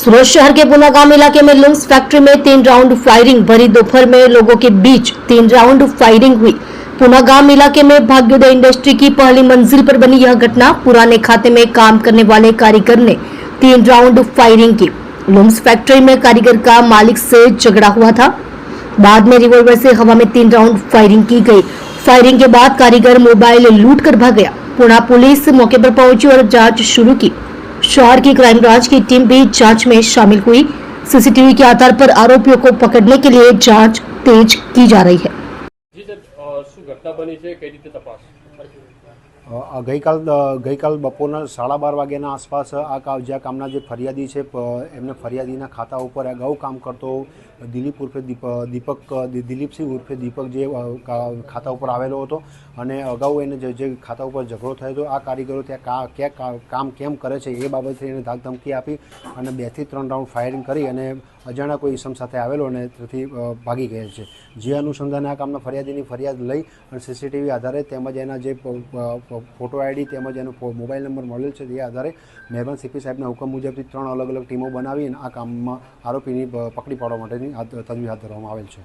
सूरत शहर के पुनागाम इलाके में लुम्स फैक्ट्री में 3 राउंड फायरिंग भरी दोपहर में लोगों के बीच 3 राउंड फायरिंग हुई। पुनागाम इलाके में भाग्योदय इंडस्ट्री की पहली मंजिल पर बनी यह घटना पुराने खाते में काम करने वाले कारीगर ने 3 राउंड फायरिंग की। लुम्स फैक्ट्री में कारीगर का मालिक से झगड़ा हुआ था। बाद में रिवॉल्वर से हवा में 3 राउंड फायरिंग की गई। फायरिंग के बाद कारीगर मोबाइल लूट कर भाग गया। पुणे पुलिस मौके पर पहुंची और जांच शुरू की। शहर की क्राइम ब्रांच की टीम भी जांच में शामिल हुई। सीसीटीवी के आधार पर आरोपियों को पकड़ने के लिए जांच तेज की जा रही है। ગઈકાલ બપોરના 12:30 વાગ્યાના આસપાસ આ જ્યાં કામના જે ફરિયાદી છે એમને ફરિયાદીના ખાતા ઉપર અગાઉ કામ કરતો દિલીપ ઉર્ફે દિલીપસિંહ ઉર્ફે દીપક જે ખાતા ઉપર આવેલો હતો અને અગાઉ એને જે ખાતા ઉપર ઝઘડો થયો હતો આ કારીગરો ત્યાં કામ કેમ કરે છે એ બાબતે એને ધાકધમકી આપી અને 2 થી 3 રાઉન્ડ ફાયરિંગ કરી અને અજાણ્યા કોઈ ઇસમ સાથે આવેલો અને તેથી ભાગી ગયેલ છે। જે અનુસંધાને આ કામના ફરિયાદીની ફરિયાદ લઈ અને સીસીટીવી આધારે તેમજ એના જે ફોટો આઈડી તેમજ એનો મોબાઈલ નંબર મળેલ છે તે આધારે મહેરબાન સીપી સાહેબના હુકમ મુજબથી 3 અલગ અલગ ટીમો બનાવી અને આ કામમાં આરોપીની પકડી પાડવા માટેની તજવીજ હાથ ધરવામાં આવેલ છે।